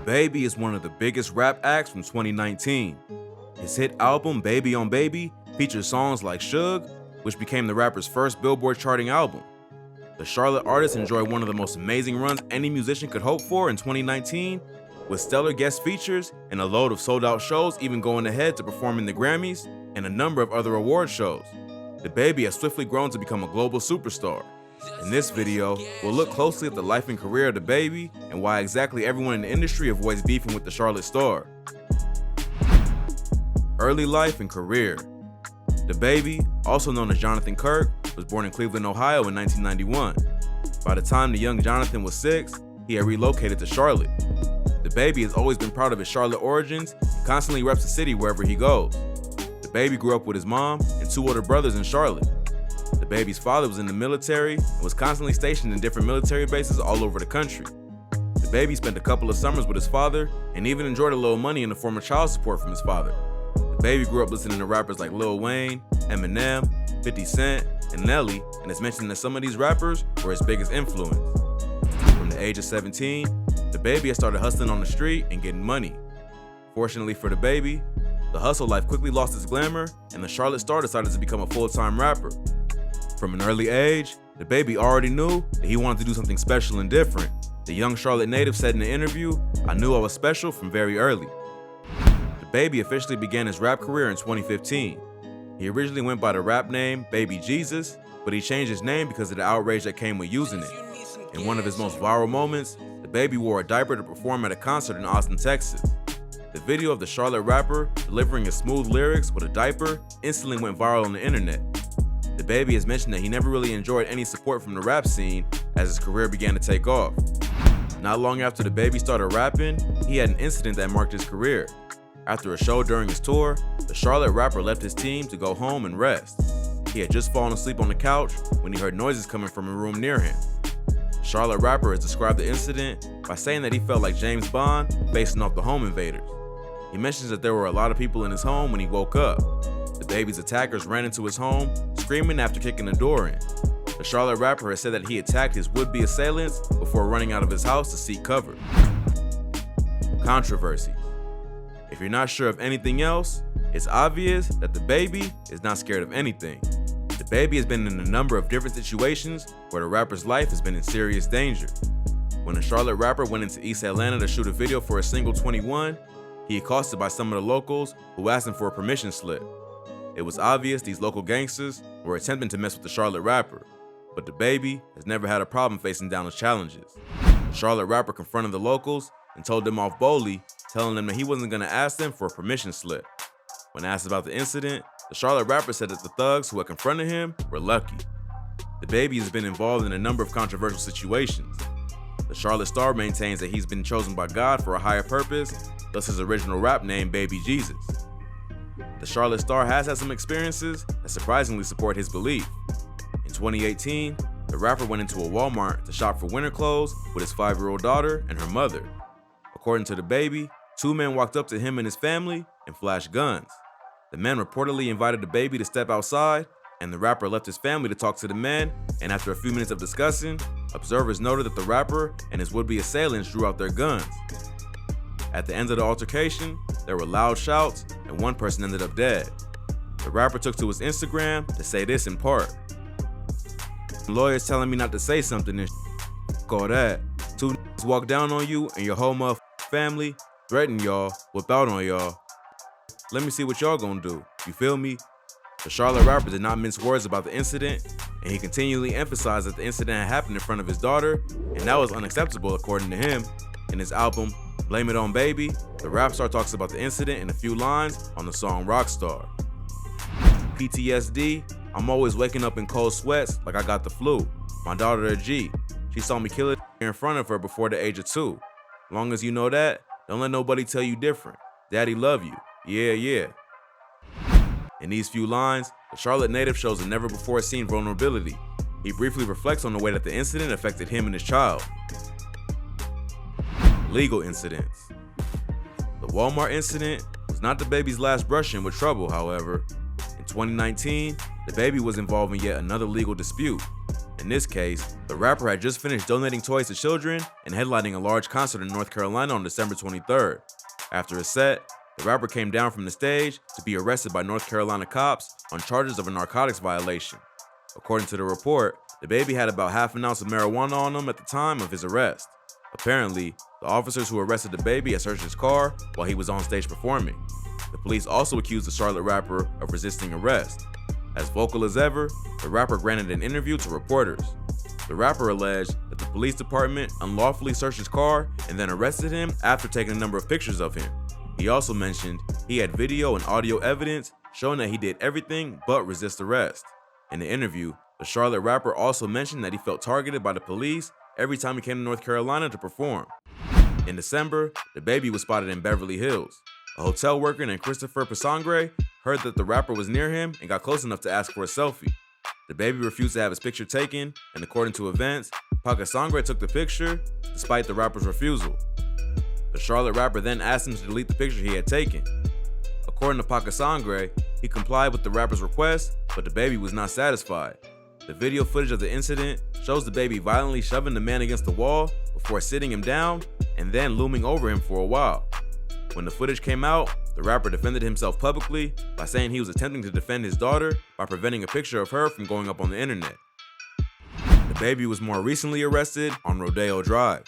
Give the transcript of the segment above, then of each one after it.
DaBaby is one of the biggest rap acts from 2019. His hit album, Baby on Baby, features songs like Suge, which became the rapper's first Billboard charting album. The Charlotte artist enjoyed one of the most amazing runs any musician could hope for in 2019, with stellar guest features and a load of sold-out shows, even going ahead to perform in the Grammys and a number of other award shows. DaBaby has swiftly grown to become a global superstar. In this video, we'll look closely at the life and career of DaBaby and why exactly everyone in the industry avoids beefing with the Charlotte star. Early life and career. DaBaby, also known as Jonathan Kirk, was born in Cleveland, Ohio in 1991. By the time the young Jonathan was 6, he had relocated to Charlotte. DaBaby has always been proud of his Charlotte origins and constantly reps the city wherever he goes. DaBaby grew up with his mom and 2 older brothers in Charlotte. DaBaby's father was in the military and was constantly stationed in different military bases all over the country. DaBaby spent a couple of summers with his father and even enjoyed a little money in the form of child support from his father. DaBaby grew up listening to rappers like Lil Wayne, Aminé, 50 Cent, and Nelly, and it's mentioned that some of these rappers were his biggest influence. From the age of 17, DaBaby had started hustling on the street and getting money. Fortunately for DaBaby, the hustle life quickly lost its glamour, and the Charlotte star decided to become a full-time rapper. From an early age, DaBaby already knew that he wanted to do something special and different. The young Charlotte native said in the interview, "I knew I was special from very early." DaBaby officially began his rap career in 2015. He originally went by the rap name Baby Jesus, but he changed his name because of the outrage that came with using it. In one of his most viral moments, DaBaby wore a diaper to perform at a concert in Austin, Texas. The video of the Charlotte rapper delivering his smooth lyrics with a diaper instantly went viral on the internet. DaBaby has mentioned that he never really enjoyed any support from the rap scene as his career began to take off. Not long after DaBaby started rapping, he had an incident that marked his career. After a show during his tour, the Charlotte rapper left his team to go home and rest. He had just fallen asleep on the couch when he heard noises coming from a room near him. The Charlotte rapper has described the incident by saying that he felt like James Bond facing off the home invaders. He mentions that there were a lot of people in his home when he woke up. DaBaby's attackers ran into his home, screaming after kicking the door in. The Charlotte rapper has said that he attacked his would-be assailants before running out of his house to seek cover. Controversy. If you're not sure of anything else, it's obvious that DaBaby is not scared of anything. DaBaby has been in a number of different situations where the rapper's life has been in serious danger. When a Charlotte rapper went into East Atlanta to shoot a video for a single 21, he accosted by some of the locals who asked him for a permission slip. It was obvious these local gangsters were attempting to mess with the Charlotte rapper, but DaBaby has never had a problem facing down his challenges. The Charlotte rapper confronted the locals and told them off boldly, telling them that he wasn't going to ask them for a permission slip. When asked about the incident, the Charlotte rapper said that the thugs who had confronted him were lucky. DaBaby has been involved in a number of controversial situations. The Charlotte star maintains that he's been chosen by God for a higher purpose, thus his original rap name, Baby Jesus. The Charlotte star has had some experiences that surprisingly support his belief. In 2018, the rapper went into a Walmart to shop for winter clothes with his 5-year-old daughter and her mother. According to DaBaby, 2 men walked up to him and his family and flashed guns. The men reportedly invited DaBaby to step outside, and the rapper left his family to talk to the men, and after a few minutes of discussing, observers noted that the rapper and his would-be assailants drew out their guns. At the end of the altercation, there were loud shouts, and one person ended up dead. The rapper took to his Instagram to say this in part: "Lawyers telling me not to say something and all that. 2 walk down on you and your whole family, threaten y'all, whip out on y'all. Let me see what y'all gonna do, you feel me?" The Charlotte rapper did not mince words about the incident, and he continually emphasized that the incident had happened in front of his daughter, and that was unacceptable according to him. In his album, Blame It On Baby, the rap star talks about the incident in a few lines on the song Rockstar. PTSD, I'm always waking up in cold sweats like I got the flu. My daughter a G, she saw me kill it in front of her before the age of 2. Long as you know that, don't let nobody tell you different. Daddy love you, yeah. In these few lines, the Charlotte native shows a never-before-seen vulnerability. He briefly reflects on the way that the incident affected him and his child. Legal incidents. The Walmart incident was not DaBaby's last brush-in with trouble, however. In 2019, DaBaby was involved in yet another legal dispute. In this case, the rapper had just finished donating toys to children and headlining a large concert in North Carolina on December 23rd. After a set, the rapper came down from the stage to be arrested by North Carolina cops on charges of a narcotics violation. According to the report, DaBaby had about half an ounce of marijuana on him at the time of his arrest. Apparently, the officers who arrested DaBaby had searched his car while he was on stage performing. The police also accused the Charlotte rapper of resisting arrest. As vocal as ever, the rapper granted an interview to reporters. The rapper alleged that the police department unlawfully searched his car and then arrested him after taking a number of pictures of him. He also mentioned he had video and audio evidence showing that he did everything but resist arrest. In the interview, the Charlotte rapper also mentioned that he felt targeted by the police every time he came to North Carolina to perform. In December, DaBaby was spotted in Beverly Hills. A hotel worker named Christopher Pasangre heard that the rapper was near him and got close enough to ask for a selfie. DaBaby refused to have his picture taken, and according to events, Pasangre took the picture despite the rapper's refusal. The Charlotte rapper then asked him to delete the picture he had taken. According to Pasangre, he complied with the rapper's request, but DaBaby was not satisfied. The video footage of the incident shows DaBaby violently shoving the man against the wall before sitting him down and then looming over him for a while. When the footage came out, the rapper defended himself publicly by saying he was attempting to defend his daughter by preventing a picture of her from going up on the internet. DaBaby was more recently arrested on Rodeo Drive.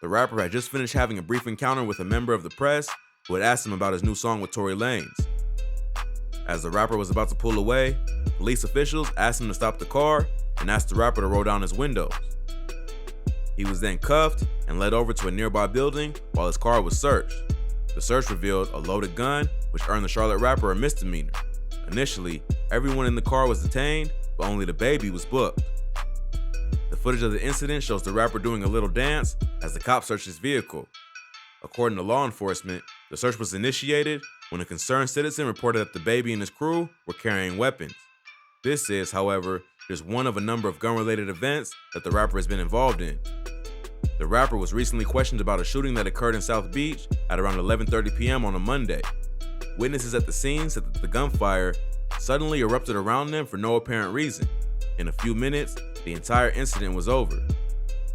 The rapper had just finished having a brief encounter with a member of the press who had asked him about his new song with Tory Lanez. As the rapper was about to pull away, police officials asked him to stop the car and asked the rapper to roll down his windows. He was then cuffed and led over to a nearby building while his car was searched. The search revealed a loaded gun, which earned the Charlotte rapper a misdemeanor. Initially, everyone in the car was detained, but only DaBaby was booked. The footage of the incident shows the rapper doing a little dance as the cops searched his vehicle. According to law enforcement, the search was initiated when a concerned citizen reported that DaBaby and his crew were carrying weapons. This is, however, just one of a number of gun-related events that the rapper has been involved in. The rapper was recently questioned about a shooting that occurred in South Beach at around 11:30 p.m. on a Monday. Witnesses at the scene said that the gunfire suddenly erupted around them for no apparent reason. In a few minutes, the entire incident was over.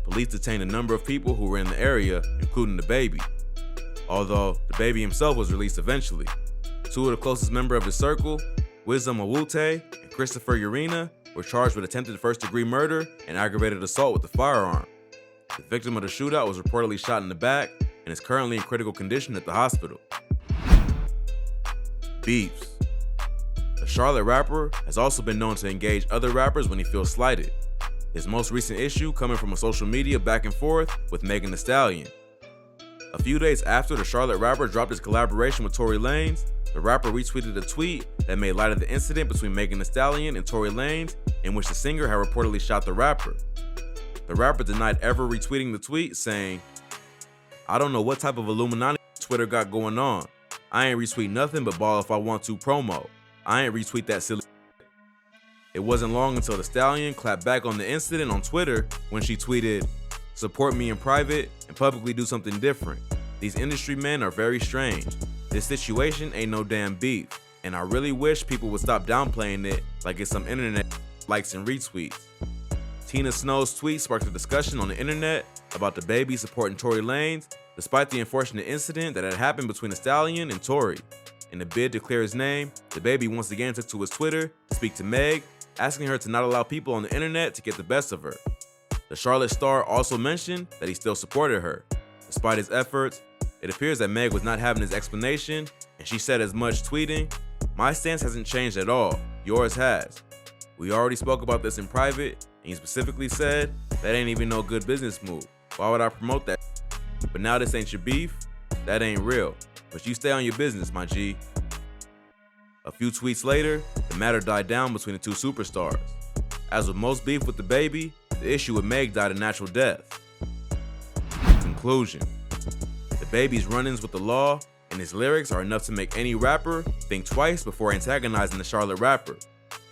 Police detained a number of people who were in the area, including DaBaby. Although DaBaby himself was released eventually. Two of the closest members of his circle, Wisdom Awute and Christopher Urena, were charged with attempted first-degree murder and aggravated assault with a firearm. The victim of the shootout was reportedly shot in the back and is currently in critical condition at the hospital. Beefs. The Charlotte rapper has also been known to engage other rappers when he feels slighted. His most recent issue coming from a social media back and forth with Megan Thee Stallion. A few days after the Charlotte rapper dropped his collaboration with Tory Lanez, the rapper retweeted a tweet that made light of the incident between Megan Thee Stallion and Tory Lanez, in which the singer had reportedly shot the rapper. The rapper denied ever retweeting the tweet, saying, "I don't know what type of Illuminati Twitter got going on. I ain't retweet nothing but ball if I want to promo. I ain't retweet that silly." It wasn't long until the Stallion clapped back on the incident on Twitter when she tweeted, "Support me in private and publicly do something different. These industry men are very strange. This situation ain't no damn beef, and I really wish people would stop downplaying it like it's some internet likes and retweets." Tina Snow's tweet sparked a discussion on the internet about DaBaby supporting Tory Lanez, despite the unfortunate incident that had happened between the Stallion and Tory. In a bid to clear his name, DaBaby once again took to his Twitter to speak to Meg, asking her to not allow people on the internet to get the best of her. The Charlotte star also mentioned that he still supported her. Despite his efforts, it appears that Meg was not having his explanation, and she said as much, tweeting, "My stance hasn't changed at all, yours has. We already spoke about this in private, and you specifically said that ain't even no good business move. Why would I promote that? But now this ain't your beef, that ain't real. But you stay on your business, my G." A few tweets later, the matter died down between the two superstars. As with most beef with DaBaby, the issue with Meg died a natural death. Conclusion. DaBaby's run-ins with the law and his lyrics are enough to make any rapper think twice before antagonizing the Charlotte rapper.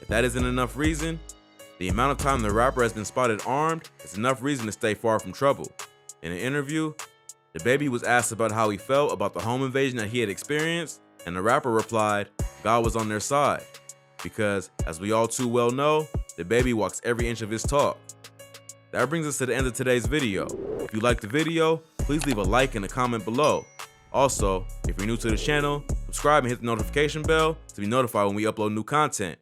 If that isn't enough reason, the amount of time the rapper has been spotted armed is enough reason to stay far from trouble. In an interview, DaBaby was asked about how he felt about the home invasion that he had experienced, and the rapper replied, God was on their side. Because, as we all too well know, DaBaby walks every inch of his talk. That brings us to the end of today's video. If you liked the video, please leave a like and a comment below. Also, if you're new to the channel, subscribe and hit the notification bell to be notified when we upload new content.